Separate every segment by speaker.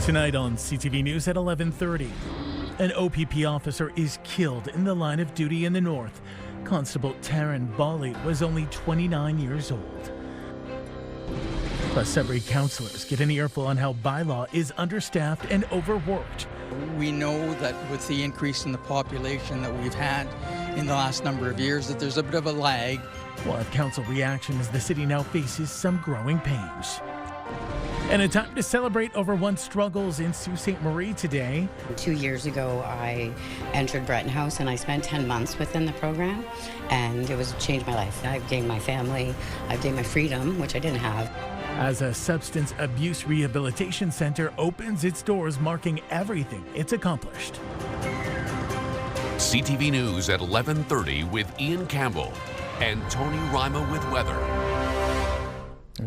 Speaker 1: Tonight on CTV News at 11:30, an OPP officer is killed in the line of duty in the north. Constable Taryn Bali was only 29 years old. Plus, Sudbury councillors get an earful on how Bylaw is understaffed and overworked.
Speaker 2: We know that with the increase in the population that we've had in the last number of years, that there's a bit of a lag.
Speaker 1: We'll have council reaction as the city now faces some growing pains. And a time to celebrate over one's struggles in Sault Ste. Marie today.
Speaker 3: 2 years ago, I entered Bretton House and I spent 10 months within the program, and it was changed my life. I've gained my family, I've gained my freedom, which I didn't have.
Speaker 1: As a substance abuse rehabilitation center opens its doors, marking everything it's accomplished.
Speaker 4: CTV News at 11:30 with Ian Campbell and Tony Rima with weather.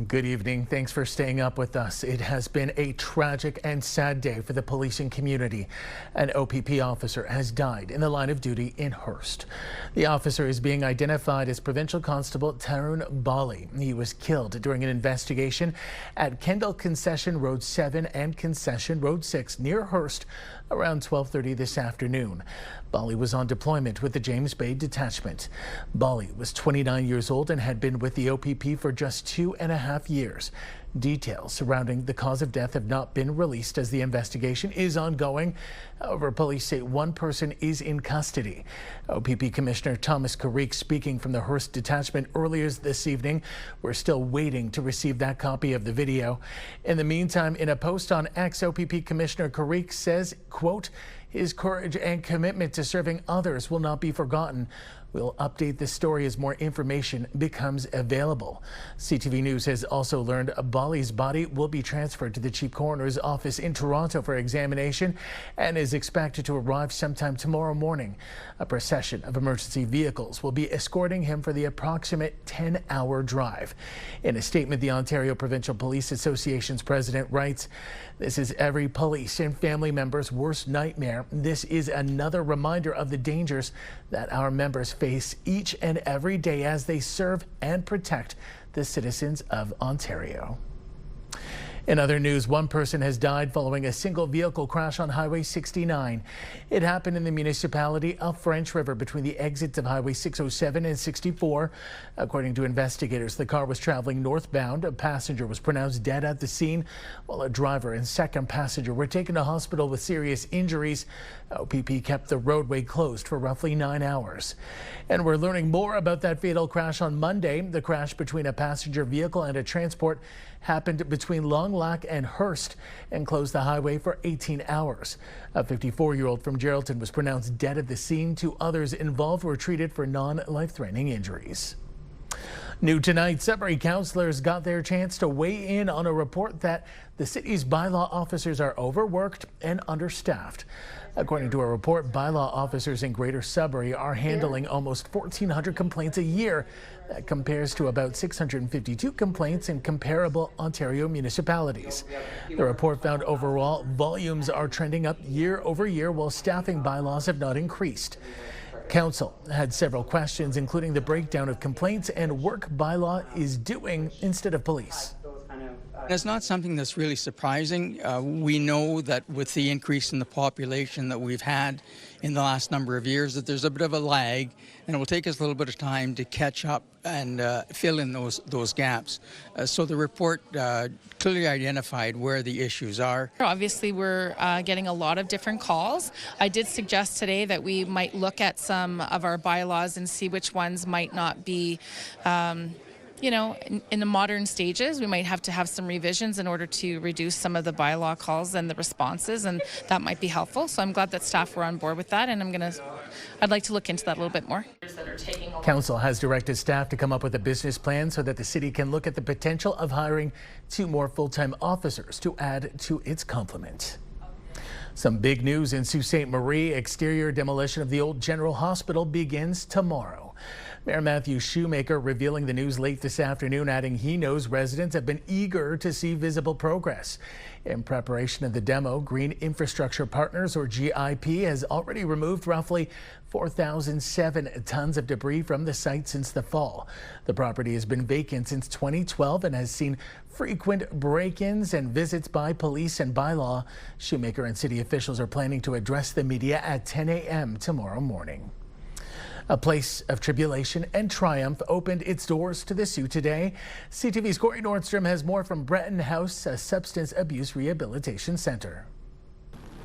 Speaker 1: Good evening. Thanks for staying up with us. It has been a tragic and sad day for the policing community. An OPP officer has died in the line of duty in Hearst. The officer is being identified as Provincial Constable Taryn Bali. He was killed during an investigation at Campbell Concession Road 7 and Concession Road 6 near Hearst around 12:30 this afternoon. Bali was on deployment with the James Bay Detachment. Bali was 29 years old and had been with the OPP for just 2.5 years. Details surrounding the cause of death have not been released as the investigation is ongoing. However, police say one person is in custody. OPP Commissioner Thomas Carrick speaking from the Hearst Detachment earlier this evening. We're still waiting to receive that copy of the video. In the meantime, in a post on X, OPP Commissioner Carrick says, quote, "His courage and commitment to serving others will not be forgotten. We'll update this story as more information becomes available." CTV News has also learned Bali's body will be transferred to the Chief Coroner's office in Toronto for examination and is expected to arrive sometime tomorrow morning. A procession of emergency vehicles will be escorting him for the approximate 10-hour drive. In a statement, the Ontario Provincial Police Association's president writes, "This is every police and family member's worst nightmare. This is another reminder of the dangers that our members face each and every day as they serve and protect the citizens of Ontario." In other news, one person has died following a single vehicle crash on Highway 69. It happened in the municipality of French River between the exits of Highway 607 and 64. According to investigators, the car was traveling northbound. A passenger was pronounced dead at the scene, while a driver and second passenger were taken to hospital with serious injuries. OPP kept the roadway closed for roughly 9 hours. And we're learning more about that fatal crash on Monday. The crash between a passenger vehicle and a transport happened between Long Lac and Hearst and closed the highway for 18 hours. A 54-year-old from Geraldton was pronounced dead at the scene. 2 others involved were treated for non-life-threatening injuries. New tonight, Sudbury councillors got their chance to weigh in on a report that the city's bylaw officers are overworked and understaffed. According to a report, bylaw officers in Greater Sudbury are handling almost 1,400 complaints a year. That compares to about 652 complaints in comparable Ontario municipalities. The report found overall volumes are trending up year over year while staffing bylaws have not increased. Council had several questions, including the breakdown of complaints and work bylaw is doing instead of police.
Speaker 2: It's not something that's really surprising. We know that with the increase in the population that we've had in the last number of years, that there's a bit of a lag, and it will take us a little bit of time to catch up and fill in those gaps. So the report clearly identified where the issues are.
Speaker 5: Obviously, we're getting a lot of different calls. I did suggest today that we might look at some of our bylaws and see which ones might not be in the modern stages. We might have to have some revisions in order to reduce some of the bylaw calls and the responses, and that might be helpful. So I'm glad that staff were on board with that, and I'd like to look into that a little bit more.
Speaker 1: Council has directed staff to come up with a business plan so that the city can look at the potential of hiring 2 more full-time officers to add to its complement. Some big news in Sault Ste. Marie. Exterior demolition of the old General Hospital begins tomorrow. Mayor Matthew Shoemaker revealing the news late this afternoon, adding he knows residents have been eager to see visible progress. In preparation of the demo, Green Infrastructure Partners, or GIP, has already removed roughly 4,007 tons of debris from the site since the fall. The property has been vacant since 2012 and has seen frequent break-ins and visits by police and Bylaw. Shoemaker and city officials are planning to address the media at 10 a.m. tomorrow morning. A place of tribulation and triumph opened its doors to the Sioux today. CTV's Corey Nordstrom has more from Bretton House, a substance abuse rehabilitation center.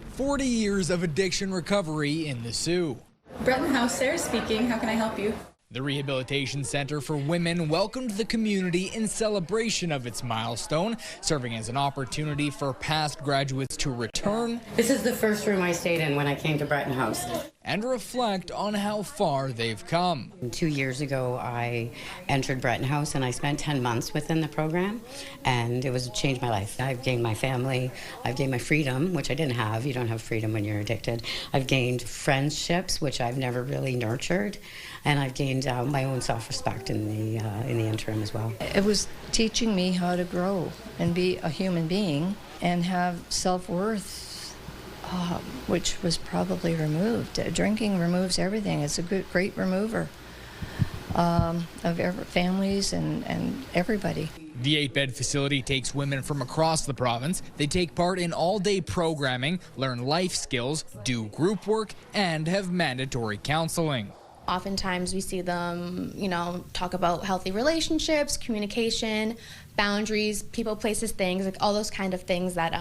Speaker 6: 40 years of addiction recovery in the Sioux.
Speaker 7: Bretton House, Sarah speaking. How can I help you?
Speaker 6: The Rehabilitation Center for Women welcomed the community in celebration of its milestone, serving as an opportunity for past graduates to return.
Speaker 3: This is the first room I stayed in when I came to Bretton House.
Speaker 6: And reflect on how far they've come.
Speaker 3: 2 years ago, I entered Bretton House and I spent 10 months within the program, and it was changed my life. I've gained my family, I've gained my freedom, which I didn't have. You don't have freedom when you're addicted. I've gained friendships, which I've never really nurtured, and I've gained my own self-respect in the interim as well.
Speaker 8: It was teaching me how to grow and be a human being and have self-worth, which was probably removed. Drinking removes everything. It's a great remover of families and everybody.
Speaker 6: The 8-bed facility takes women from across the province. They take part in all-day programming, learn life skills, do group work, and have mandatory counseling.
Speaker 9: Oftentimes we see them, talk about healthy relationships, communication, boundaries, people, places, things, like all those kind of things that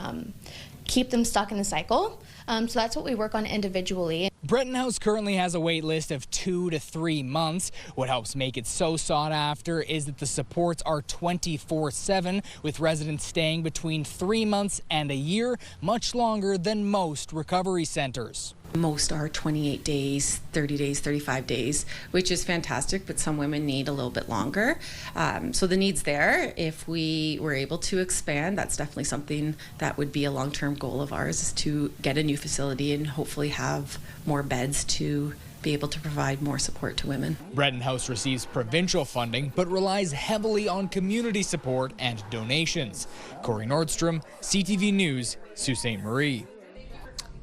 Speaker 9: keep them stuck in the cycle. So that's what we work on individually.
Speaker 6: Bretton House currently has a wait list of 2 to 3 months. What helps make it so sought after is that the supports are 24/7, with residents staying between 3 months and a year, much longer than most recovery centers.
Speaker 10: Most are 28 days, 30 days, 35 days, which is fantastic, but some women need a little bit longer. So the need's there. If we were able to expand, that's definitely something that would be a long-term goal of ours, is to get a new facility and hopefully have more beds to be able to provide more support to women.
Speaker 6: Bretton House receives provincial funding, but relies heavily on community support and donations. Corey Nordstrom, CTV News, Sault Ste. Marie.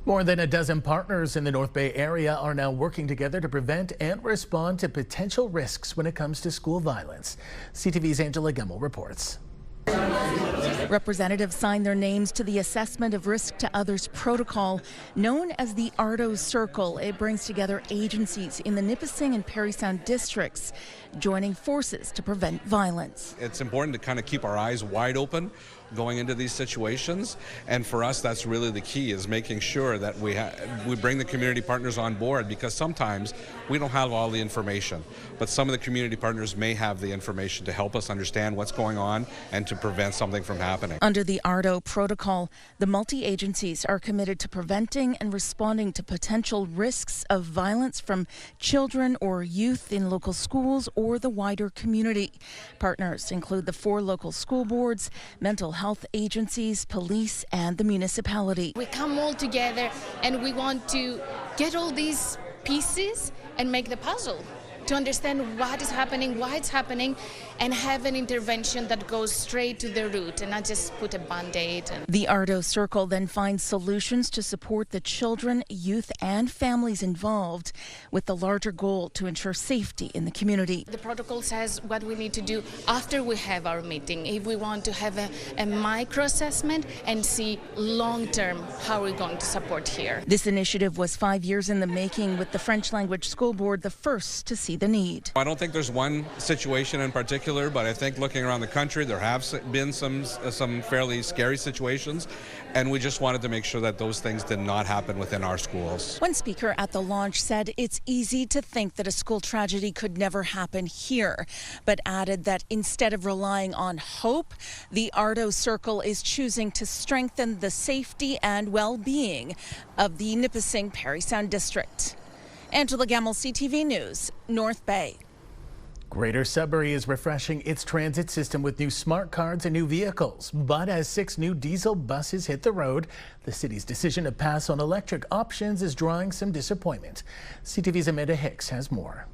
Speaker 1: More than a dozen partners in the North Bay area are now working together to prevent and respond to potential risks when it comes to school violence. CTV's Angela Campbell reports.
Speaker 11: Representatives signed their names to the Assessment of Risk to Others protocol, known as the ARDO Circle. It brings together agencies in the Nipissing and Parry Sound districts, joining forces to prevent violence.
Speaker 12: It's important to kind of keep our eyes wide open going into these situations, and for us that's really the key, is making sure that we bring the community partners on board, because sometimes we don't have all the information, but some of the community partners may have the information to help us understand what's going on and to prevent something from happening.
Speaker 11: Under the ARDO protocol, the multi-agencies are committed to preventing and responding to potential risks of violence from children or youth in local schools or the wider community. Partners include the 4 local school boards, mental health agencies, police, and the municipality.
Speaker 9: We come all together and we want to get all these pieces and make the puzzle to understand what is happening, why it's happening, and have an intervention that goes straight to the root and not just put a band-aid.
Speaker 11: The ARDO Circle then finds solutions to support the children, youth, and families involved, with the larger goal to ensure safety in the community.
Speaker 9: The protocol says what we need to do after we have our meeting, if we want to have a micro-assessment and see long-term how we're going to support here.
Speaker 11: This initiative was 5 years in the making, with the French language school board the first to see the need.
Speaker 12: I don't think there's one situation in particular, but I think looking around the country, there have been some fairly scary situations, and we just wanted to make sure that those things did not happen within our schools.
Speaker 11: One speaker at the launch said it's easy to think that a school tragedy could never happen here, but added that instead of relying on hope, the ARDO Circle is choosing to strengthen the safety and well-being of the Nipissing Parry Sound district. Angela Campbell, CTV News, North Bay.
Speaker 1: Greater Sudbury is refreshing its transit system with new smart cards and new vehicles. But as 6 new diesel buses hit the road, the city's decision to pass on electric options is drawing some disappointment. CTV's Amanda Hicks has more.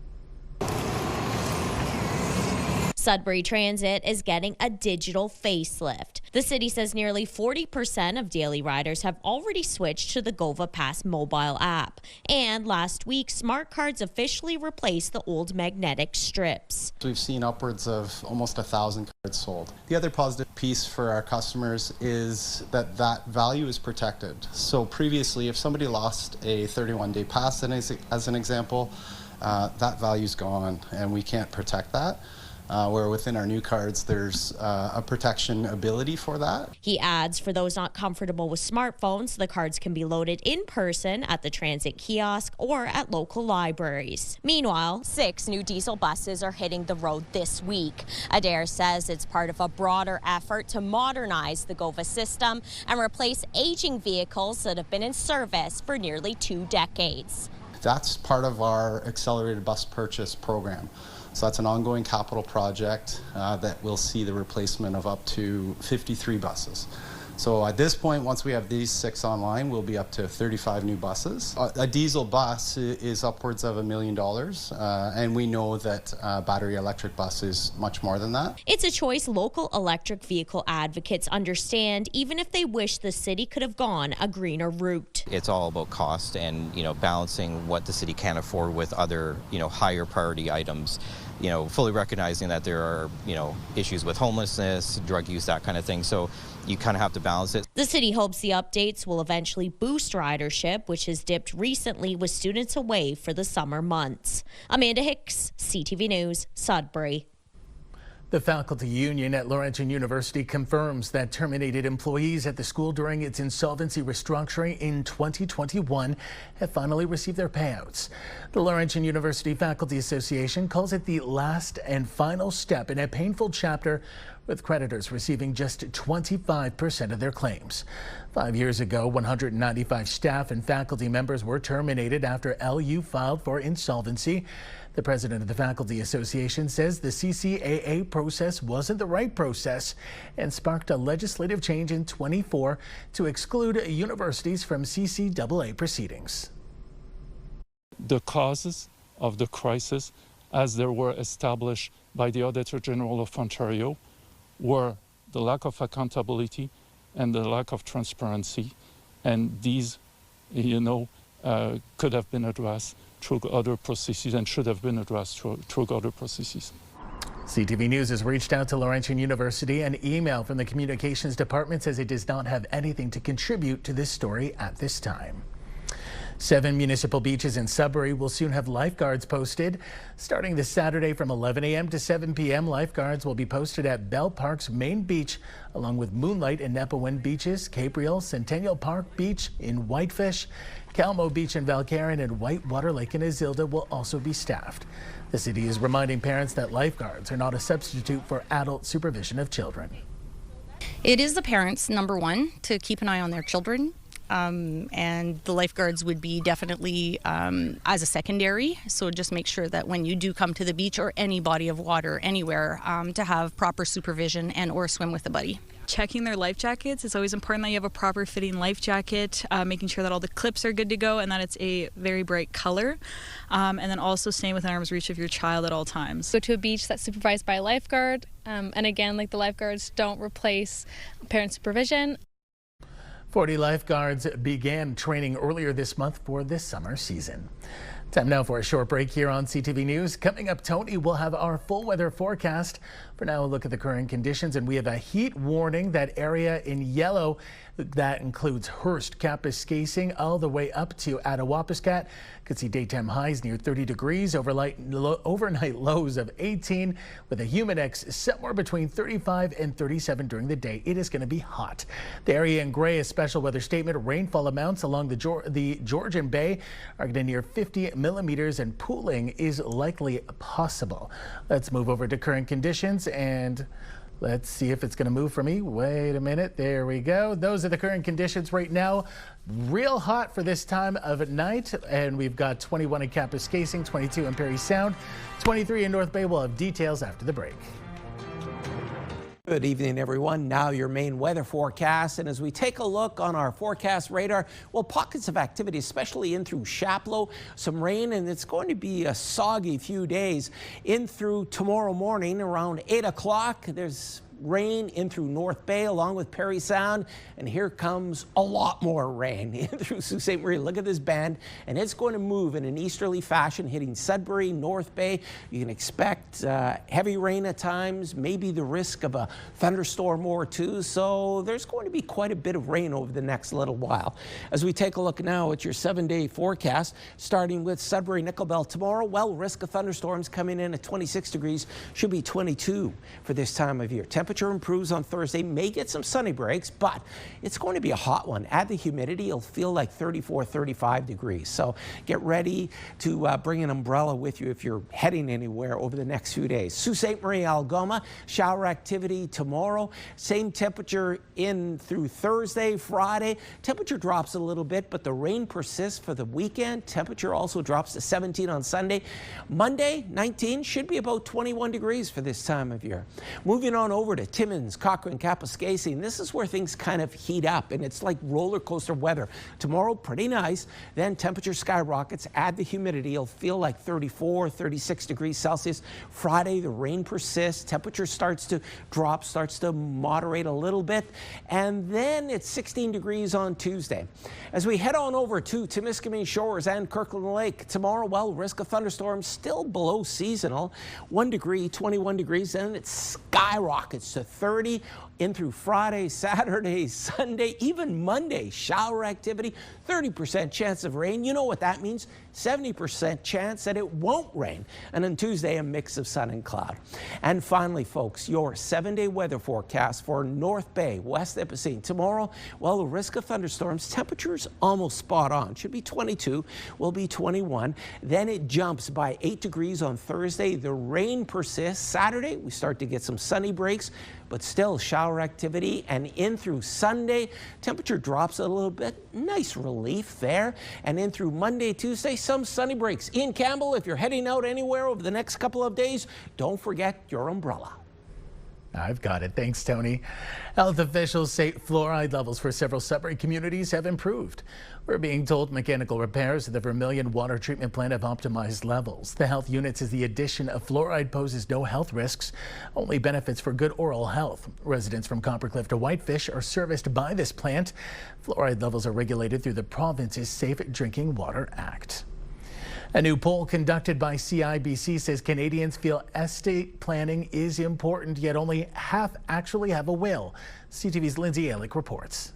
Speaker 13: Sudbury Transit is getting a digital facelift. The city says nearly 40% of daily riders have already switched to the GOVA Pass mobile app. And last week, smart cards officially replaced the old magnetic strips.
Speaker 14: We've seen upwards of almost 1,000 cards sold. The other positive piece for our customers is that that value is protected. So previously, if somebody lost a 31-day pass, as an example, that value's gone and we can't protect that. Where within our new cards, there's a protection ability for that.
Speaker 13: He adds, for those not comfortable with smartphones, the cards can be loaded in person at the transit kiosk or at local libraries. Meanwhile, 6 new diesel buses are hitting the road this week. Adair says it's part of a broader effort to modernize the GOVA system and replace aging vehicles that have been in service for nearly 2 decades.
Speaker 14: That's part of our accelerated bus purchase program. So that's an ongoing capital project that will see the replacement of up to 53 buses. So at this point, once we have these 6 online, we'll be up to 35 new buses. A diesel bus is upwards of $1 million, and we know that battery electric bus is much more than that.
Speaker 13: It's a choice local electric vehicle advocates understand, even if they wish the city could have gone a greener route.
Speaker 15: It's all about cost and, balancing what the city can afford with other, higher priority items. Fully recognizing that there are, issues with homelessness, drug use, that kind of thing. So you kind of have to balance it.
Speaker 13: The city hopes the updates will eventually boost ridership, which has dipped recently with students away for the summer months. Amanda Hicks, CTV News, Sudbury.
Speaker 1: The faculty union at Laurentian University confirms that terminated employees at the school during its insolvency restructuring in 2021 have finally received their payouts. The Laurentian University Faculty Association calls it the last and final step in a painful chapter, with creditors receiving just 25% of their claims. 5 years ago, 195 staff and faculty members were terminated after LU filed for insolvency. The president of the Faculty Association says the CCAA process wasn't the right process and sparked a legislative change in 24 to exclude universities from CCAA proceedings.
Speaker 16: The causes of the crisis, as they were established by the Auditor General of Ontario, were the lack of accountability and the lack of transparency, and these, could have been addressed through other processes and should have been addressed through other processes.
Speaker 1: CTV News has reached out to Laurentian University. An email from the communications department says it does not have anything to contribute to this story at this time. 7 municipal beaches in Sudbury will soon have lifeguards posted. Starting this Saturday from 11 a.m. to 7 p.m., lifeguards will be posted at Bell Park's main beach, along with Moonlight and Nepowen beaches, Capriel, Centennial Park Beach in Whitefish, Calmo Beach in Valcarin, and Whitewater Lake in Isilda will also be staffed. The city is reminding parents that lifeguards are not a substitute for adult supervision of children.
Speaker 17: It is the parents, number one, to keep an eye on their children. And the lifeguards would be definitely as a secondary. So just make sure that when you do come to the beach or any body of water anywhere, to have proper supervision and or swim with a buddy.
Speaker 18: Checking their life jackets. It's always important that you have a proper fitting life jacket, making sure that all the clips are good to go and that it's a very bright color. And then also staying within arm's reach of your child at all times.
Speaker 19: Go to a beach that's supervised by a lifeguard. And again, like the lifeguards don't replace parent supervision.
Speaker 1: 40 lifeguards began training earlier this month for this summer season. Time now for a short break here on CTV News. Coming up, Tony will have our full weather forecast. For now, a look at the current conditions, and we have a heat warning. That area in yellow, that includes Hearst, Kapuskasing, all the way up to Attawapiskat. Could see daytime highs near 30 degrees, overnight lows of 18, with a humid index somewhere between 35 and 37 during the day. It is going to be hot. The area in gray, a special weather statement. Rainfall amounts along the Georgian Bay are going to near 50 millimeters, and pooling is likely possible. Let's move over to current conditions, and let's see if it's going to move for me. Wait a minute. There we go. Those are the current conditions right now. Real hot for this time of night. And we've got 21 in Kapuskasing, 22 in Parry Sound, 23 in North Bay. We'll have details after the break.
Speaker 20: Good evening, everyone. Now your main weather forecast. And as we take a look on our forecast radar, well, pockets of activity, especially in through Chapleau, some rain, and it's going to be a soggy few days. In through tomorrow morning around 8 o'clock, there's rain in through North Bay along with Parry Sound, and here comes a lot more rain in through Sault Ste. Marie. Look at this band, and it's going to move in an easterly fashion, hitting Sudbury, North Bay. You can expect heavy rain at times, maybe the risk of a thunderstorm or two, so there's going to be quite a bit of rain over the next little while. As we take a look now at your 7-day forecast, starting with Sudbury, Nickel Belt tomorrow, well, risk of thunderstorms coming in at 26 degrees, should be 22 for this time of year. Temperature improves on Thursday, may get some sunny breaks, but it's going to be a hot one. Add the humidity, it'll feel like 34, 35 degrees. So get ready to bring an umbrella with you if you're heading anywhere over the next few days. Sault Ste. Marie, Algoma, shower activity tomorrow. Same temperature in through Thursday, Friday. Temperature drops a little bit, but the rain persists for the weekend. Temperature also drops to 17 on Sunday. Monday, 19, should be about 21 degrees for this time of year. Moving on over to Timmins, Cochrane, Kapuskasing, and this is where things kind of heat up, and it's like roller coaster weather. Tomorrow, pretty nice. Then temperature skyrockets. Add the humidity. It'll feel like 34, 36 degrees Celsius. Friday, the rain persists. Temperature starts to drop, starts to moderate a little bit, and then it's 16 degrees on Tuesday. As we head on over to Timiskaming Shores and Kirkland Lake tomorrow, well, risk of thunderstorms still below seasonal. 1 degree, 21 degrees, and it skyrockets to 30 in through Friday, Saturday, Sunday, even Monday. Shower activity, 30% chance of rain. You know what that means. 70% chance that it won't rain. And on Tuesday, a mix of sun and cloud. And finally, folks, your 7-day weather forecast for North Bay, West Nipissing. Tomorrow, well, the risk of thunderstorms, temperatures almost spot on. Should be 22, will be 21. Then it jumps by 8 degrees on Thursday. The rain persists. Saturday, we start to get some sunny breaks, but still shower activity. And in through Sunday, temperature drops a little bit. Nice relief there. And in through Monday, Tuesday, some sunny breaks. Ian Campbell, if you're heading out anywhere over the next couple of days, don't forget your umbrella.
Speaker 1: I've got it. Thanks, Tony. Health officials say fluoride levels for several Sudbury communities have improved. We're being told mechanical repairs at the Vermilion Water Treatment Plant have optimized levels. The health unit says the addition of fluoride poses no health risks, only benefits for good oral health. Residents from Coppercliff to Whitefish are serviced by this plant. Fluoride levels are regulated through the province's Safe Drinking Water Act. A new poll conducted by CIBC says Canadians feel estate planning is important, yet only half actually have a will. CTV's Lindsay Alick reports.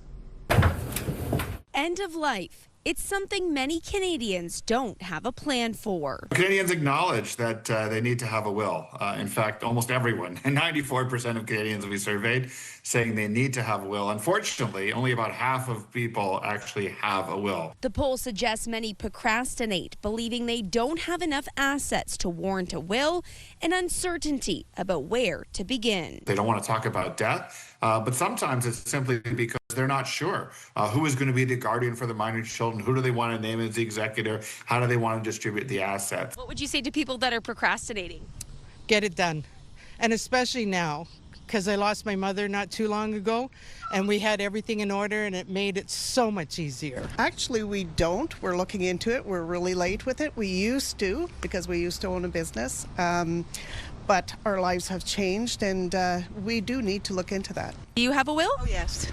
Speaker 21: End of life. It's something many Canadians don't have a plan for.
Speaker 22: Canadians acknowledge that they need to have a will. In fact, almost everyone, 94% of Canadians we surveyed, saying they need to have a will. Unfortunately, only about half of people actually have a will.
Speaker 21: The poll suggests many procrastinate, believing they don't have enough assets to warrant a will, and uncertainty about where to begin.
Speaker 22: They don't want to talk about death, but sometimes it's simply because they're not sure who is going to be the guardian for the minor children, who do they want to name as the executor, how do they want to distribute the assets.
Speaker 21: What would you say to people that are procrastinating?
Speaker 23: Get it done, and especially now, because I lost my mother not too long ago, and we had everything in order, and it made it so much easier.
Speaker 24: Actually, we don't. We're looking into it. We're really late with it. We used to, because we used to own a business. But our lives have changed, and we do need to look into that.
Speaker 21: Do you have a will?
Speaker 24: Oh, yes.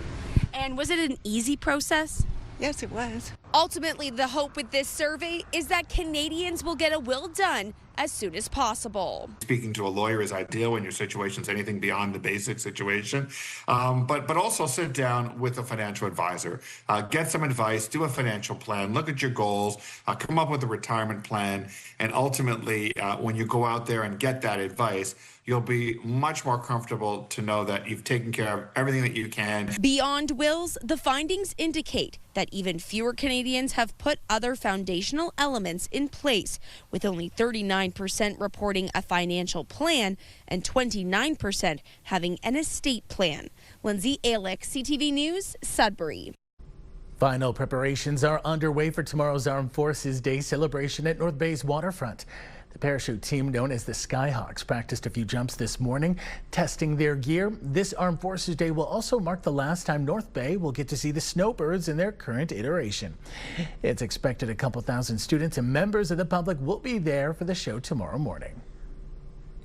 Speaker 21: And was it an easy process?
Speaker 24: Yes, it was.
Speaker 21: Ultimately, the hope with this survey is that Canadians will get a will done as soon as possible.
Speaker 22: Speaking to a lawyer is ideal when your situation's anything beyond the basic situation, but also sit down with a financial advisor, get some advice, do a financial plan, look at your goals, come up with a retirement plan, and ultimately, when you go out there and get that advice, you'll be much more comfortable to know that you've taken care of everything that you can.
Speaker 21: Beyond wills, the findings indicate that even fewer Canadians have put other foundational elements in place, with only 39% reporting a financial plan and 29% having an estate plan. Lindsay Alick, CTV News, Sudbury.
Speaker 1: Final preparations are underway for tomorrow's Armed Forces Day celebration at North Bay's waterfront. The parachute team, known as the Skyhawks, practiced a few jumps this morning, testing their gear. This Armed Forces Day will also mark the last time North Bay will get to see the snowbirds in their current iteration. It's expected a couple thousand students and members of the public will be there for the show tomorrow morning.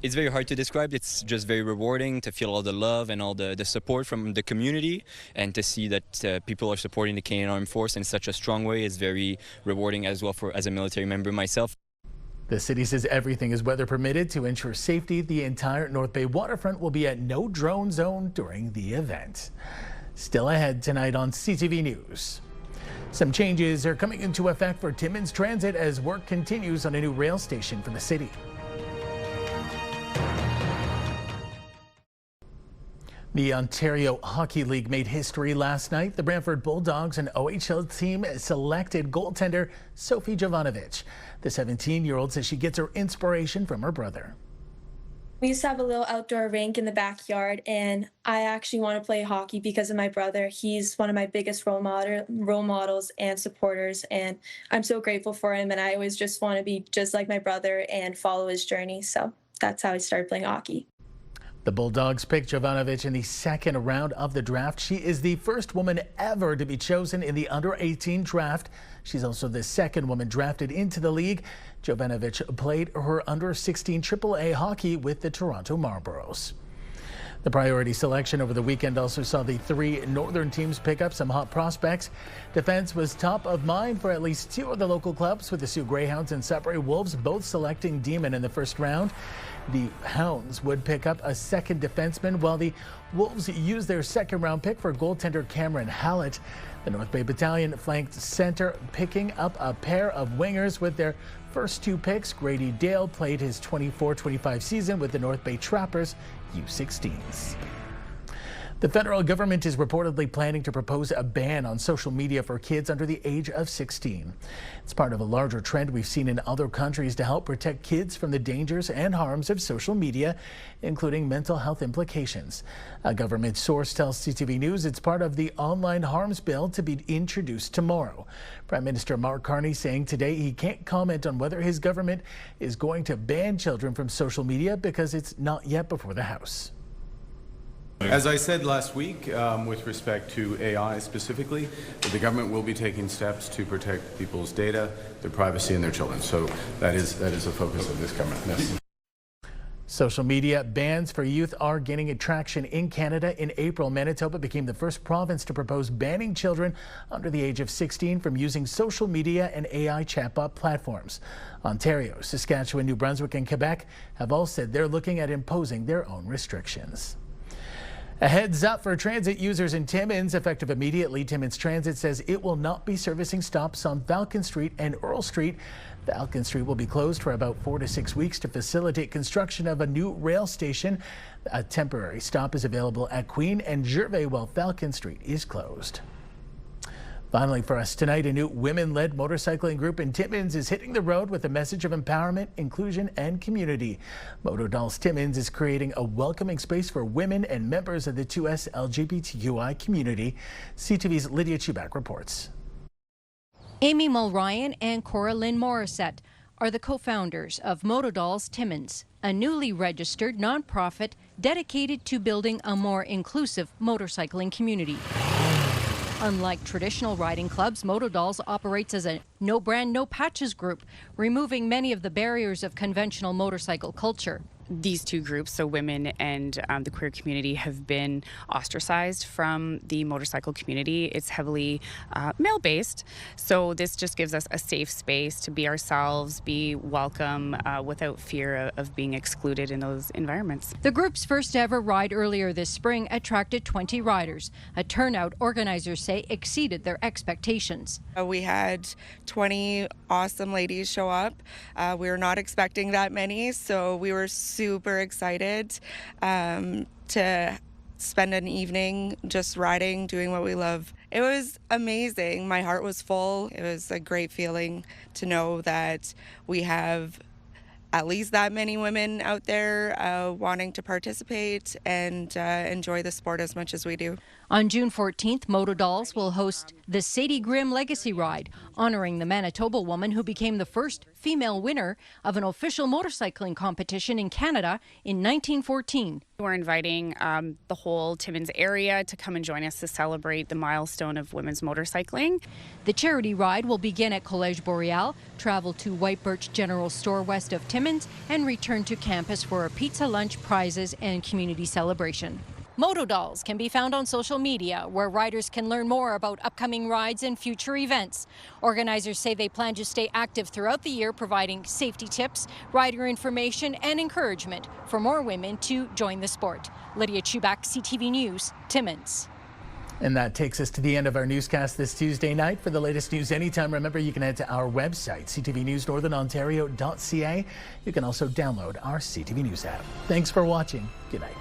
Speaker 2: It's very hard to describe. It's just very rewarding to feel all the love and all the support from the community, and to see that people are supporting the Canadian Armed Force in such a strong way is very rewarding as well as a military member myself.
Speaker 1: The city says everything is weather permitted to ensure safety. The entire North Bay waterfront will be at no drone zone during the event. Still ahead tonight on CTV News. Some changes are coming into effect for Timmins Transit as work continues on a new rail station for the city. The Ontario Hockey League made history last night. The Brantford Bulldogs and OHL team selected goaltender Sophie Jovanovic. The 17-year-old says she gets her inspiration from her brother.
Speaker 4: We used to have a little outdoor rink in the backyard, and I actually want to play hockey because of my brother. He's one of my biggest role models and supporters, and I'm so grateful for him, and I always just want to be just like my brother and follow his journey. So that's how I started playing hockey.
Speaker 1: The Bulldogs picked Jovanovic in the second round of the draft. She is the first woman ever to be chosen in the under-18 draft. She's also the second woman drafted into the league. Jovanovic played her under-16 AAA hockey with the Toronto Marlboros. The priority selection over the weekend also saw the three northern teams pick up some hot prospects. Defense was top of mind for at least two of the local clubs, with the Sioux Greyhounds and Sudbury Wolves both selecting Demon in the first round. The Hounds would pick up a second defenseman, while the Wolves used their second-round pick for goaltender Cameron Hallett. The North Bay Battalion flanked center, picking up a pair of wingers with their first two picks. Grady Dale played his 24-25 season with the North Bay Trappers U16s. The federal government is reportedly planning to propose a ban on social media for kids under the age of 16. It's part of a larger trend we've seen in other countries to help protect kids from the dangers and harms of social media, including mental health implications. A government source tells CTV News it's part of the online harms bill to be introduced tomorrow. Prime Minister Mark Carney saying today he can't comment on whether his government is going to ban children from social media because it's not yet before the House.
Speaker 5: As I said last week, with respect to AI specifically, the government will be taking steps to protect people's data, their privacy, and their children. So that is a focus of this government. Yes.
Speaker 1: Social media bans for youth are gaining traction in Canada. In April, Manitoba became the first province to propose banning children under the age of 16 from using social media and AI chatbot platforms. Ontario, Saskatchewan, New Brunswick, and Quebec have all said they're looking at imposing their own restrictions. A heads up for transit users in Timmins. Effective immediately, Timmins Transit says it will not be servicing stops on Falcon Street and Earl Street. Falcon Street will be closed for about 4 to 6 weeks to facilitate construction of a new rail station. A temporary stop is available at Queen and Gervais while Falcon Street is closed. Finally for us tonight, a new women-led motorcycling group in Timmins is hitting the road with a message of empowerment, inclusion, and community. Moto Dolls Timmins is creating a welcoming space for women and members of the 2S LGBTQI community. CTV's Lydia Chubak reports.
Speaker 7: Amy Mulryan and Cora Lynn Morissette are the co-founders of Moto Dolls Timmins, a newly registered nonprofit dedicated to building a more inclusive motorcycling community. Unlike traditional riding clubs, Moto Dolls operates as a no brand, no patches group, removing many of the barriers of conventional motorcycle culture.
Speaker 25: These two groups, so women and the queer community, have been ostracized from the motorcycle community. It's heavily male-based, so this just gives us a safe space to be ourselves, be welcome without fear of being excluded in those environments.
Speaker 7: The group's first ever ride earlier this spring attracted 20 riders, a turnout organizers say exceeded their expectations.
Speaker 26: We had 20 awesome ladies show up. We were not expecting that many, so we were super excited to spend an evening just riding, doing what we love. It was amazing. My heart was full. It was a great feeling to know that we have at least that many women out there wanting to participate and enjoy the sport as much as we do.
Speaker 7: On June 14th, Moto Dolls will host the Sadie Grimm Legacy Ride, honoring the Manitoba woman who became the first female winner of an official motorcycling competition in Canada in 1914.
Speaker 25: We're inviting the whole Timmins area to come and join us to celebrate the milestone of women's motorcycling.
Speaker 7: The charity ride will begin at Collège Boreal, travel to White Birch General Store west of Timmins, and return to campus for a pizza lunch, prizes, and community celebration. Moto Dolls can be found on social media, where riders can learn more about upcoming rides and future events. Organizers say they plan to stay active throughout the year, providing safety tips, rider information, and encouragement for more women to join the sport. Lydia Chubak, CTV News, Timmins.
Speaker 1: And that takes us to the end of our newscast this Tuesday night. For the latest news anytime, remember you can head to our website, ctvnewsnorthernontario.ca. You can also download our CTV News app. Thanks for watching. Good night.